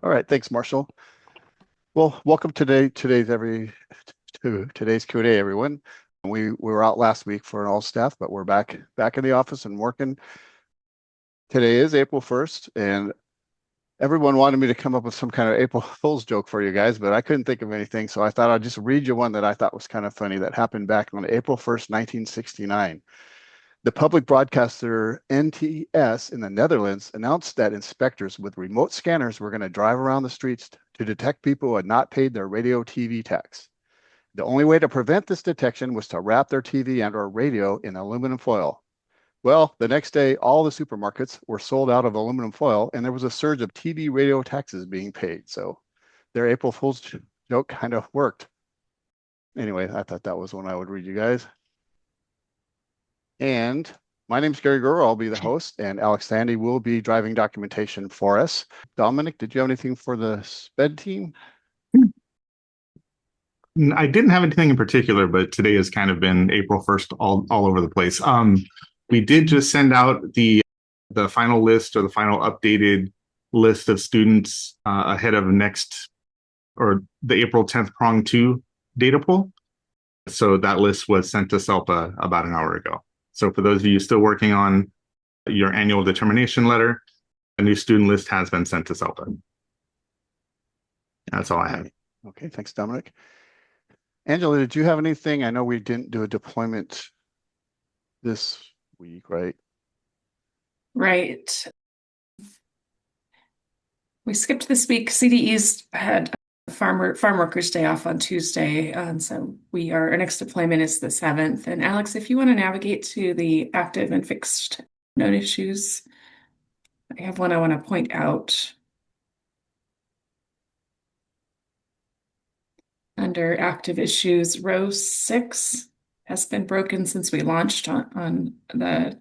All right, thanks, Marshall. Well, welcome to today's Q A, everyone. We were out last week for an all staff, but we're back in the office and working. Today is April 1st, and everyone wanted me to come up with some kind of April Fool's joke for you guys, but I couldn't think of anything, so I thought I'd just read you one that I thought was kind of funny that happened back on April 1st, 1969. The public broadcaster NTS in the Netherlands announced that inspectors with remote scanners were going to drive around the streets to detect people who had not paid their radio TV tax. The only way to prevent this detection was to wrap their TV and/or radio in aluminum foil. Well, the next day, all the supermarkets were sold out of aluminum foil, and there was a surge of TV radio taxes being paid. So their April Fool's joke kind of worked. Anyway, I thought that was one I would read you guys. And my name's Gary Grover. I'll be the host, and Alex Sandy will be driving documentation for us. Dominic, did you have anything for the SPED team? I didn't have anything in particular, but today has kind of been April 1st all over the place. We did just send out the final list, or the final updated list of students ahead of the April 10th prong 2 data pool. So that list was sent to SELPA about an hour ago. So for those of you still working on your annual determination letter, a new student list has been sent to SELPA. That's all I have. Okay, thanks, Dominic. Angela, did you have anything? I know we didn't do a deployment this week, right? Right. We skipped this week. CDEs had Farm Workers Day off on Tuesday, and so our next deployment is the 7th. And Alex, if you want to navigate to the active and fixed known issues, I have one I want to point out. Under active issues, row 6 has been broken since we launched on the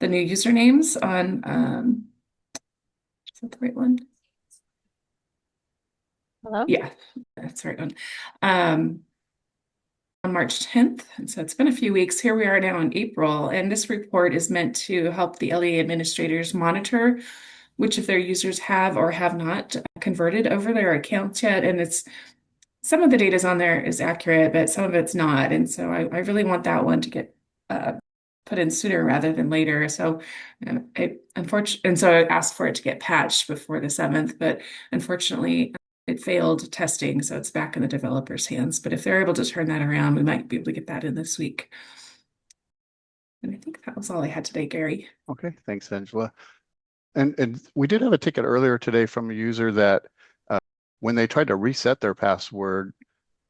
new usernames on is that the right one? Hello? Yeah, that's the right one. On March 10th, and so it's been a few weeks. Here we are now in April, and this report is meant to help the LEA administrators monitor which of their users have or have not converted over their accounts yet. And some of the data is on there is accurate, but some of it's not. And so I really want that one to get put in sooner rather than later. So I asked for it to get patched before the 7th, but unfortunately it failed testing. So it's back in the developer's hands. But if they're able to turn that around, we might be able to get that in this week. And I think that was all I had today, Gary. Okay, thanks, Angela. And we did have a ticket earlier today from a user that when they tried to reset their password,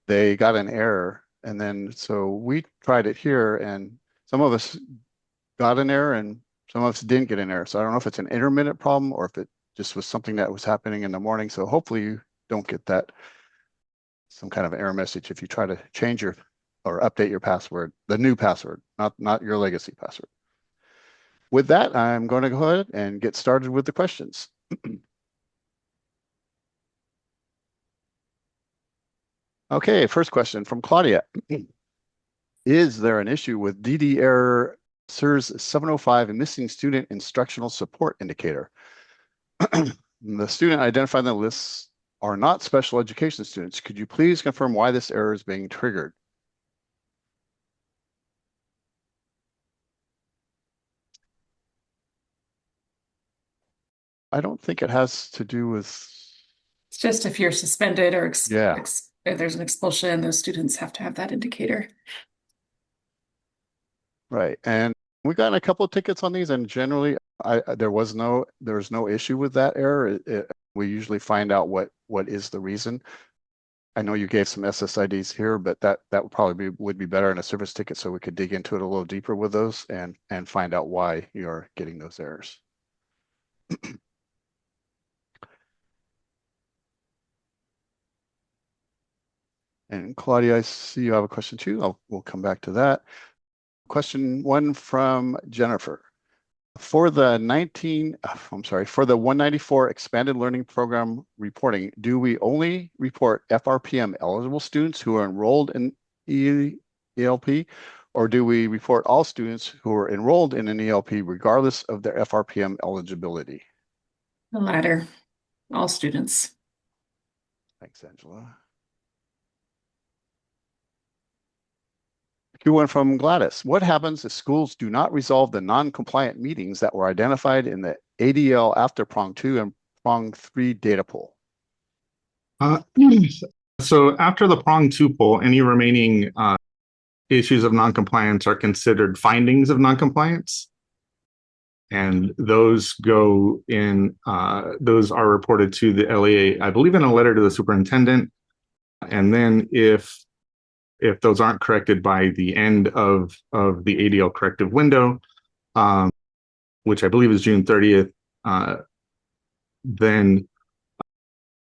they got an error. And then so we tried it here, and some of us got an error and some of us didn't get an error. So I don't know if it's an intermittent problem or if it just was something that was happening in the morning. So hopefully you don't get some kind of error message if you try to change or update your password, the new password, not your legacy password. With that, I'm going to go ahead and get started with the questions. Okay, first question from Claudia. Is there an issue with DD error SIRS 705 and missing student instructional support indicator? The student identified in the lists are not special education students. Could you please confirm why this error is being triggered? I don't think it has to do with... It's just if you're suspended or if there's an expulsion, those students have to have that indicator. Right, and we got a couple of tickets on these, and generally there was no issue with that error. We usually find out what is the reason. I know you gave some SSIDs here, but that would be better in a service ticket, so we could dig into it a little deeper with those and find out why you're getting those errors. And Claudia, I see you have a question too. We'll come back to that. Question 1 from Jennifer. For the 194 expanded learning program reporting, do we only report FRPM eligible students who are enrolled in ELP, or do we report all students who are enrolled in an ELP regardless of their FRPM eligibility? The latter, all students. Thanks, Angela. Q1 from Gladys. What happens if schools do not resolve the non-compliant meetings that were identified in the ADL after prong 2 and prong 3 data pool? So after the prong 2 poll, any remaining issues of noncompliance are considered findings of noncompliance. And those go in, those are reported to the LEA, I believe in a letter to the superintendent. And then if those aren't corrected by the end of the ADL corrective window, which I believe is June 30th, then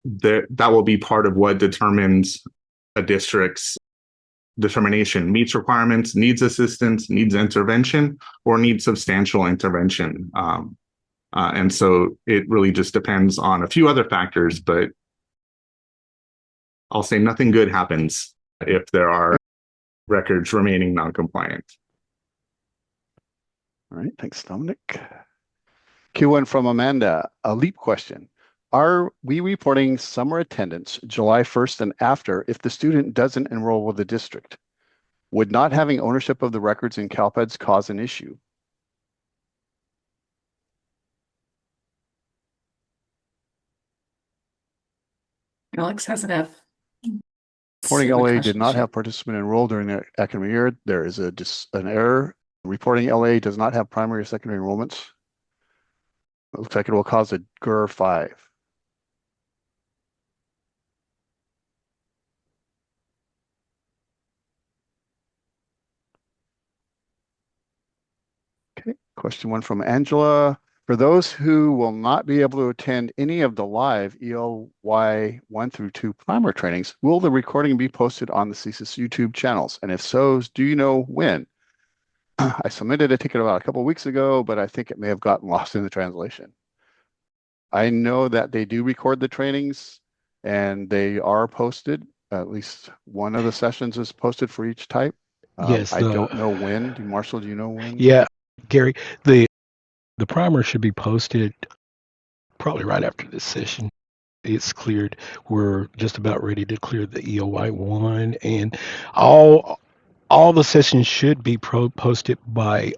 that will be part of what determines a district's determination: meets requirements, needs assistance, needs intervention, or needs substantial intervention. And so it really just depends on a few other factors, but I'll say nothing good happens if there are records remaining non-compliant. All right, thanks, Dominic. Q1 from Amanda, a LEAP question. Are we reporting summer attendance July 1st and after if the student doesn't enroll with the district? Would not having ownership of the records in CALPADS cause an issue? Alex has it up. Reporting So LA much did not shit. have participant enrolled during the academic year. There is an error. Reporting LA does not have primary or secondary enrollments. It looks like it will cause a GER 5. Okay, question 1 from Angela. For those who will not be able to attend any of the live ELY 1 through 2 primer trainings, will the recording be posted on the CSIS YouTube channels? And if so, do you know when? I submitted a ticket about a couple of weeks ago, but I think it may have gotten lost in the translation. I know that they do record the trainings and they are posted. At least one of the sessions is posted for each type. Yes, I don't know when. Marshall, do you know when? Yeah, Gary, the primer should be posted probably right after this session. It's cleared. We're just about ready to clear the EOY 1, and all the sessions should be posted by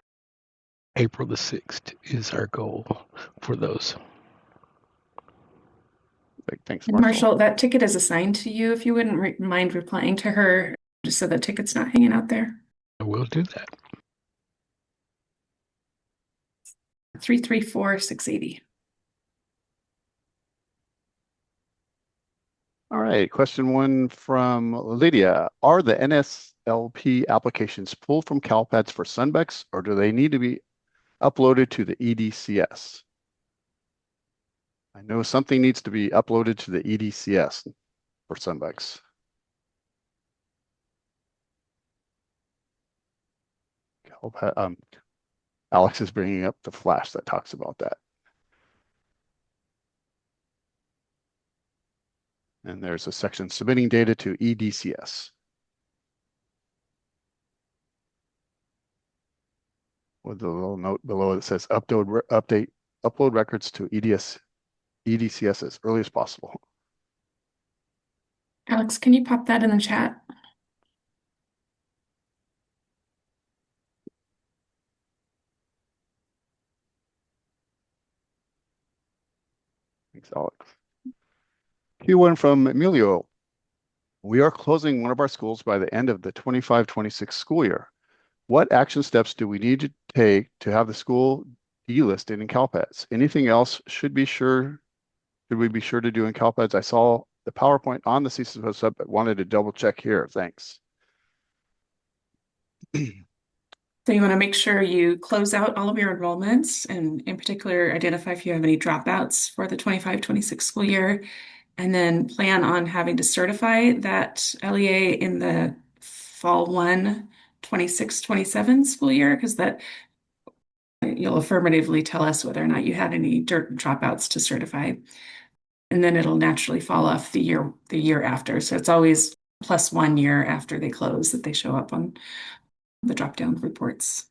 April the 6th is our goal for those. Thanks, And Marshall. Marshall, that ticket is assigned to you. If you wouldn't mind replying to her, just so the ticket's not hanging out there. I will do that. 334-680. All right, question 1 from Lydia. Are the NSLP applications pulled from CALPADS for Sunbex, or do they need to be uploaded to the EDCS? I know something needs to be uploaded to the EDCS for Sunbex. Alex is bringing up the flash that talks about that. And there's a section submitting data to EDCS. With a little note below that says upload records to EDCS as early as possible. Alex, can you pop that in the chat? Thanks, Alex. Q1 from Emilio. We are closing one of our schools by the end of the 25-26 school year. What action steps do we need to take to have the school delisted in CALPADS? Anything else should we be sure to do in CALPADS? I saw the PowerPoint on the CSIS website, but wanted to double check here. Thanks. So you want to make sure you close out all of your enrollments and in particular identify if you have any dropouts for the 25-26 school year, and then plan on having to certify that LEA in the fall 1 26-27 school year, because that you'll affirmatively tell us whether or not you had any dropouts to certify. And then it'll naturally fall off the year after. So it's always plus 1 year after they close that they show up on the drop-down reports.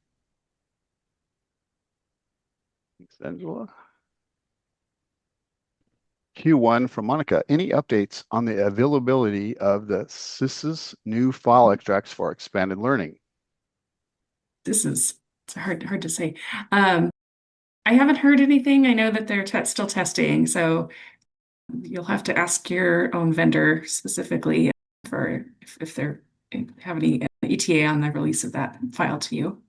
Thanks, Angela. Q1 from Monica. Any updates on the availability of the CSIS new file extracts for expanded learning? It's hard to say. I haven't heard anything. I know that they're still testing, so you'll have to ask your own vendor specifically for if they have any ETA on the release of that file to you.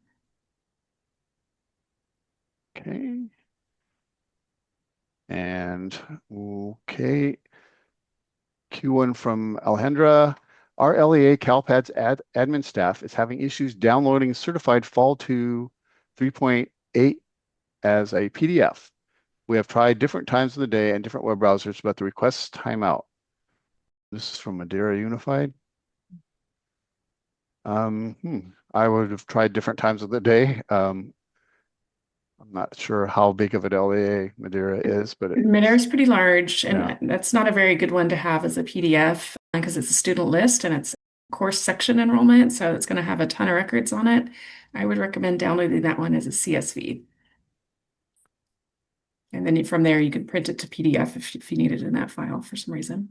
Okay. And okay. Q1 from Alejandra. Our LEA CalPads admin staff is having issues downloading certified Fall 2 3.8 as a PDF. We have tried different times of the day and different web browsers, but the requests time out. This is from Madeira Unified. I would have tried different times of the day. I'm not sure how big of an LEA Madeira is, but Madeira is pretty large, and yeah. that's not a very good one to have as a PDF because it's a student list and it's course section enrollment, so it's going to have a ton of records on it. I would recommend downloading that one as a CSV. And then from there, you can print it to PDF if you need it in that file for some reason.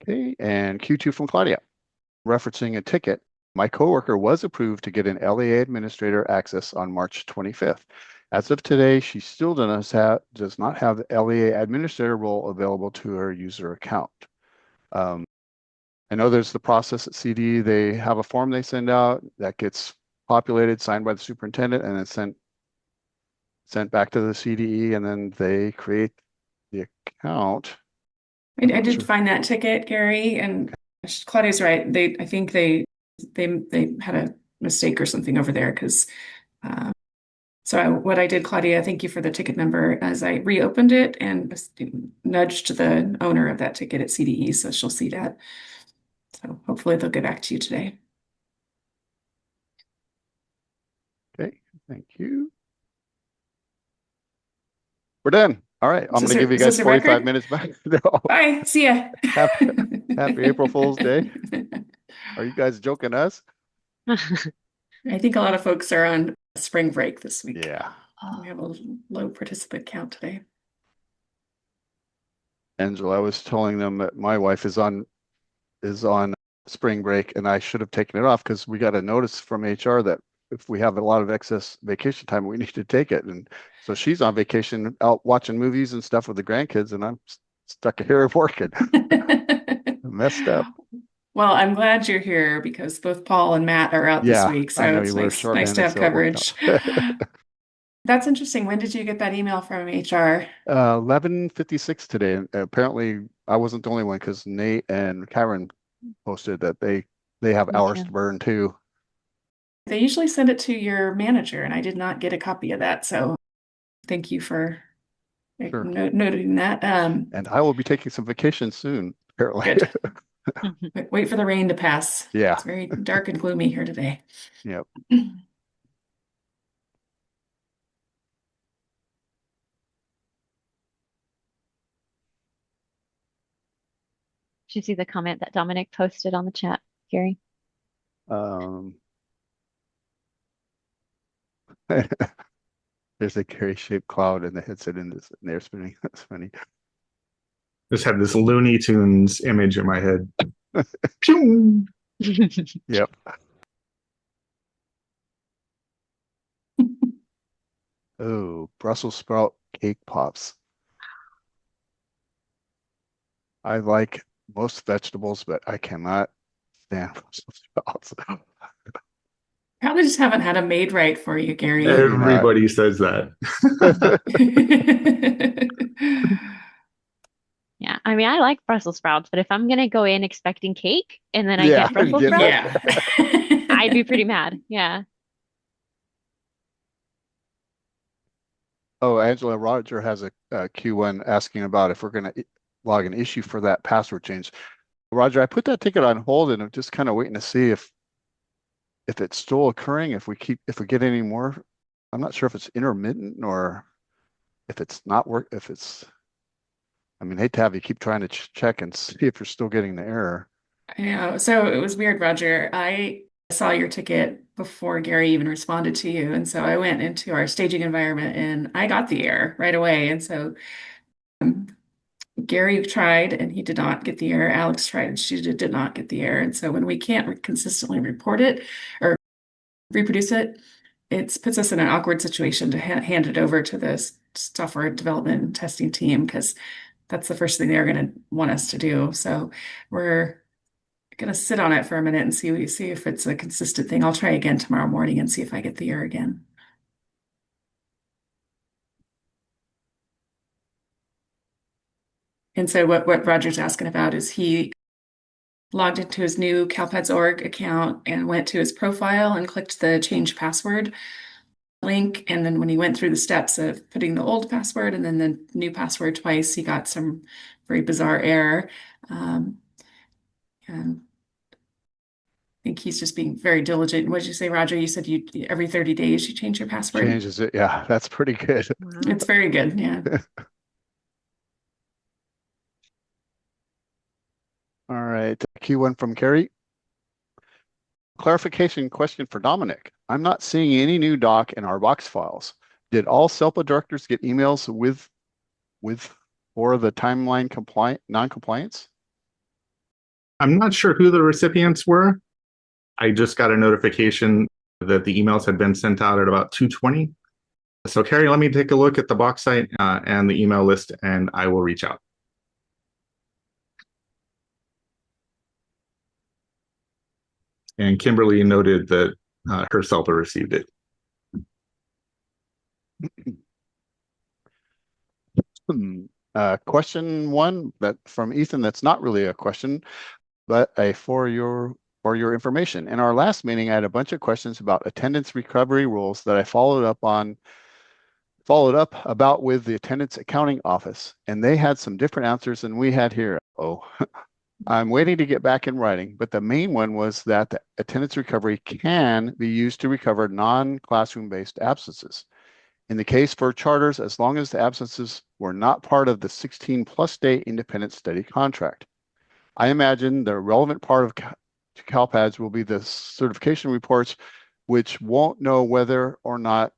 Okay, and Q2 from Claudia. Referencing a ticket, my coworker was approved to get an LEA administrator access on March 25th. As of today, she still does not have the LEA administrator role available to her user account. I know there's the process at CD. They have a form they send out that gets populated, signed by the superintendent, and then sent back to the CDE, and then they create the account. I did find that ticket, Gary, and Claudia's right. I think they had a mistake or something over there because. What I did, Claudia, thank you for the ticket number, as I reopened it and nudged the owner of that ticket at CDE, so she'll see that. So hopefully they'll get back to you today. Okay, thank you. We're done. All right, I'm going to give you guys 45 minutes back. No. Bye. See ya. Happy April Fool's Day. Are you guys joking us? I think a lot of folks are on spring break this week. Yeah. We have a low participant count today. Angela, I was telling them that my wife is on spring break, and I should have taken it off because we got a notice from HR that if we have a lot of excess vacation time, we need to take it. And so she's on vacation out watching movies and stuff with the grandkids, and I'm stuck here working. Messed up. Well, I'm glad you're here because both Paul and Matt are out this week, so it's nice to have coverage. That's interesting. When did you get that email from HR? 11:56 today. And apparently, I wasn't the only one because Nate and Karen posted that they have hours to burn too. They usually send it to your manager, and I did not get a copy of that. So thank you for noting that. And I will be taking some vacation soon, apparently. Good. Wait for the rain to pass. Yeah. It's very dark and gloomy here today. Yep. Did you see the comment that Dominic posted on the chat, Gary? There's a Gary-shaped cloud in the headset in the air spinning. That's funny. Just had this Looney Tunes image in my head. Yep. Oh, Brussels sprout cake pops. I like most vegetables, but I cannot stand Brussels sprouts. Probably just haven't had them made right for you, Gary. Everybody says that. Yeah, I mean, I like Brussels sprouts, but if I'm gonna go in expecting cake and then I get Brussels sprouts, I'd be pretty mad. Yeah. Oh, Angela, Roger has a Q1 asking about if we're going to log an issue for that password change. Roger, I put that ticket on hold, and I'm just kind of waiting to see if it's still occurring, if we get any more. I'm not sure if it's intermittent or if it's not I mean, hate to have you keep trying to check and see if you're still getting the error. Yeah, so it was weird, Roger. I saw your ticket before Gary even responded to you. And so I went into our staging environment and I got the error right away. And so Gary tried and he did not get the error. Alex tried and she did not get the error. And so when we can't consistently report it or reproduce it, it puts us in an awkward situation to hand it over to the software development and testing team because that's the first thing they're going to want us to do. So we're going to sit on it for a minute and see if it's a consistent thing. I'll try again tomorrow morning and see if I get the error again. And so what Roger's asking about is he logged into his new CalPADS.org account and went to his profile and clicked the change password link. And then when he went through the steps of putting the old password and then the new password twice, he got some very bizarre error. And I think he's just being very diligent. What did you say, Roger? You said every 30 days you change your password? Changes it. Yeah, that's pretty good. Wow. It's very good. Yeah. All right. Q1 from Carrie. Clarification question for Dominic. I'm not seeing any new doc in our box files. Did all SELPA directors get emails for the timeline non-compliance? I'm not sure who the recipients were. I just got a notification that the emails had been sent out at about 2:20. So Carrie, let me take a look at the box site and the email list, and I will reach out. And Kimberly noted that her SELPA received it. Question one from Ethan, that's not really a question, but for your information. In our last meeting, I had a bunch of questions about attendance recovery rules that I followed up about with the attendance accounting office, and they had some different answers than we had here. Oh, I'm waiting to get back in writing, but the main one was that the attendance recovery can be used to recover non-classroom based absences. In the case for charters, as long as the absences were not part of the 16+ day independent study contract. I imagine the relevant part of CalPADS will be the certification reports, which won't know whether or not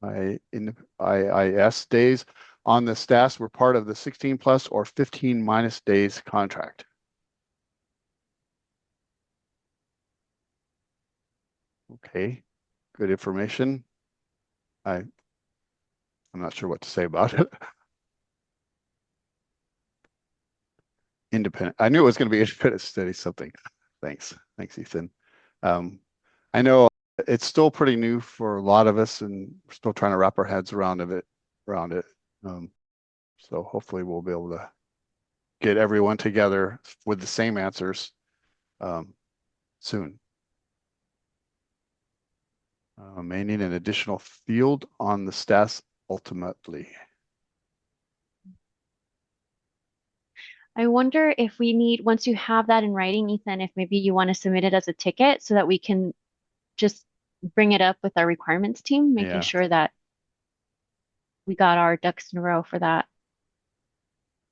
IIS days on the staffs were part of the 16+ or 15- days contract. Okay, good information. I'm not sure what to say about it. Independent. I knew it was going to be independent study something. Thanks, Ethan. I know it's still pretty new for a lot of us, and we're still trying to wrap our heads around it. So hopefully we'll be able to get everyone together with the same answers soon. May need an additional field on the stats ultimately. I wonder if we need, once you have that in writing, Ethan, if maybe you want to submit it as a ticket so that we can just bring it up with our requirements team, making sure that we got our ducks in a row for that.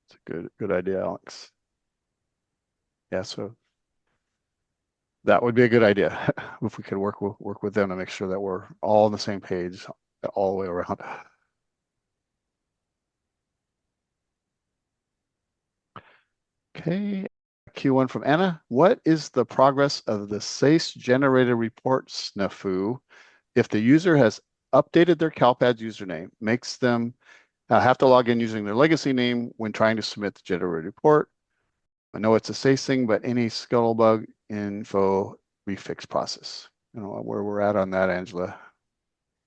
It's a good idea, Alex. Yeah, so that would be a good idea if we could work with them to make sure that we're all on the same page all the way around. Okay, Q1 from Anna. What is the progress of the SACE generated report snafu if the user has updated their CalPADS username, makes them have to log in using their legacy name when trying to submit the generated report? I know it's a SACE thing, but any scuttlebug info refix process. You know where we're at on that, Angela.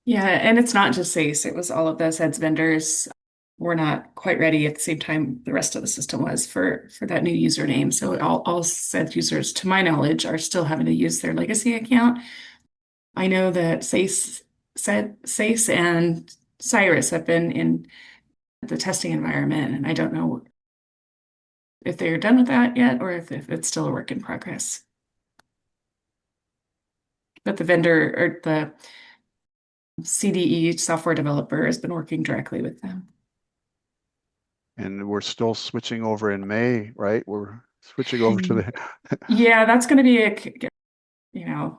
Yeah, and it's not just SACE. It was all of the SEDS vendors were not quite ready at the same time the rest of the system was for that new username. So all SEDS users, to my knowledge, are still having to use their legacy account. I know that SACE and Cyrus have been in the testing environment, and I don't know if they're done with that yet or if it's still a work in progress. But the vendor or the CDE software developer has been working directly with them. And we're still switching over in May, right? switching over to the. Yeah, that's going to be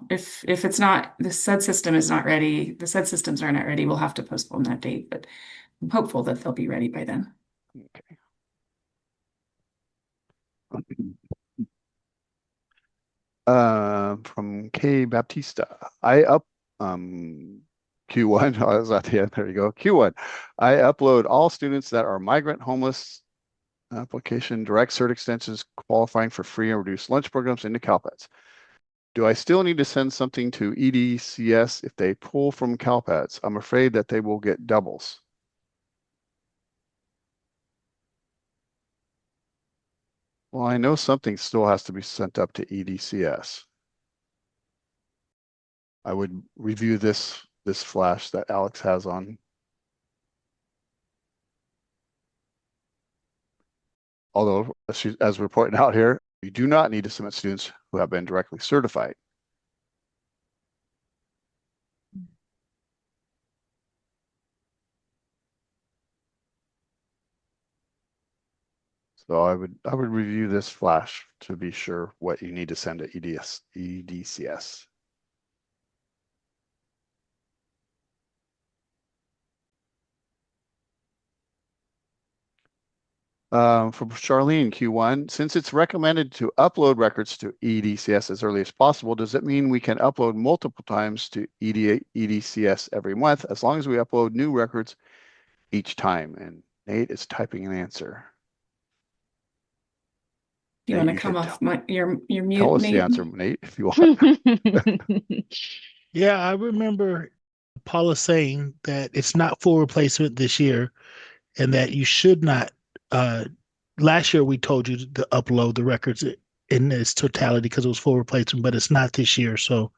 if it's not, the SED system is not ready, the SED systems are not ready, we'll have to postpone that date, but I'm hopeful that they'll be ready by then. Okay. From K Baptista, I up Q1. I was at the end. There you go. Q1. I upload all students that are migrant, homeless, application, direct cert extensions qualifying for free and reduced lunch programs into CALPADS. Do I still need to send something to EDCS if they pull from CALPADS? I'm afraid that they will get doubles. Well, I know something still has to be sent up to EDCS. I would review this flash that Alex has on. Although, as we're pointing out here, you do not need to submit students who have been directly certified. So I would review this flash to be sure what you need to send to EDCS. From Charlene Q1, since it's recommended to upload records to EDCS as early as possible, does it mean we can upload multiple times to EDCS every month as long as we upload new records each time? And Nate is typing an answer. Do you want to come off your mute, tell us Nate? the answer, Nate, if you want. Yeah, I remember Paula saying that it's not full replacement this year and that you should not. Last year, we told you to upload the records in its totality because it was full replacement, but it's not this year. So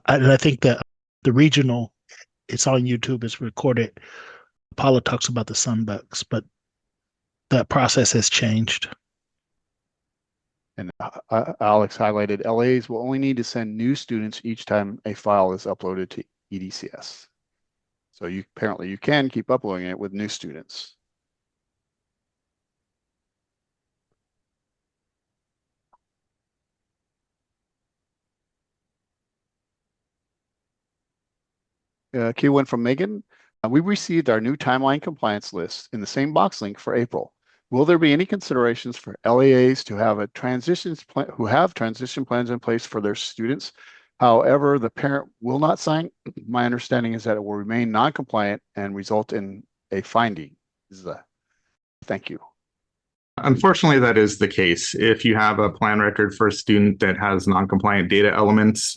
I think that the regional, it's on YouTube, it's recorded. Paula talks about the Sunbucks, but that process has changed. And Alex highlighted LEAs will only need to send new students each time a file is uploaded to EDCS. So apparently you can keep uploading it with new students. Q1 from Megan. We received our new timeline compliance list in the same box link for April. Will there be any considerations for LEAs to have who have transition plans in place for their students? However, the parent will not sign. My understanding is that it will remain non-compliant and result in a finding. Thank you. Unfortunately, that is the case. If you have a plan record for a student that has non-compliant data elements,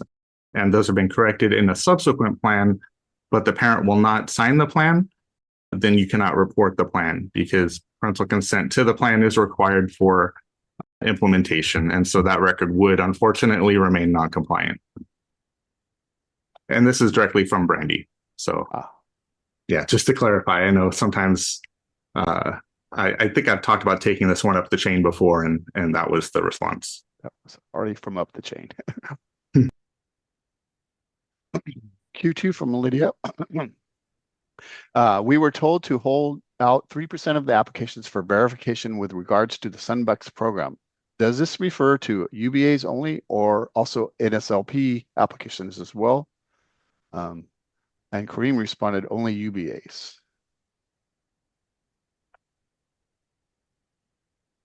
and those have been corrected in a subsequent plan, but the parent will not sign the plan, then you cannot report the plan because parental consent to the plan is required for implementation. And so that record would unfortunately remain non-compliant. And this is directly from Brandy. So yeah, just to clarify, I know sometimes I think I've talked about taking this one up the chain before, and that was the response. That was already from up the chain. Q2 from Lydia. We were told to hold out 3% of the applications for verification with regards to the Sunbucks program. Does this refer to UBAs only or also NSLP applications as well? And Kareem responded, only UBAs.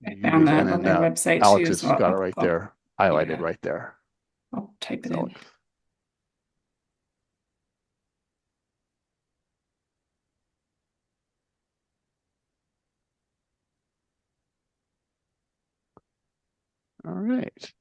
I found that on their website too. Alex has got it right there, highlighted right there. I'll type it in. All right.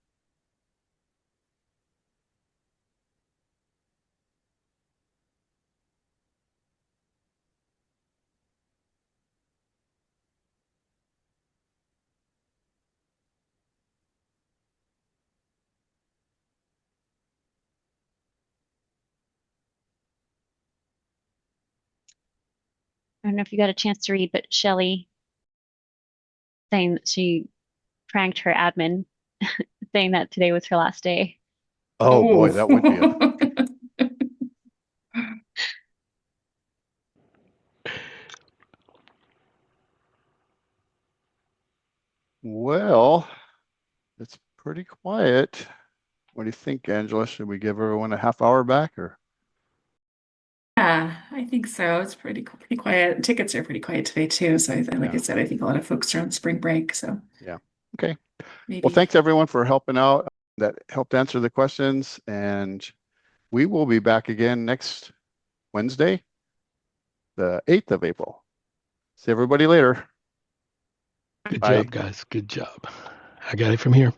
I don't know if you got a chance to read, but Shelly saying that she pranked her admin, saying that today was her last day. Oh boy, that would be well. pretty quiet. What do you think, Angela? Should we give everyone a half hour back or? Yeah, I think so. It's pretty quiet. Tickets are pretty quiet today too. So like I said, I think a lot of folks are on spring break. So Yeah. Okay. maybe. Well, thanks everyone for helping out. That helped answer the questions, and we will be back again next Wednesday, the 8th of April. See everybody later. Good Bye. job, guys. Good job. I got it from here.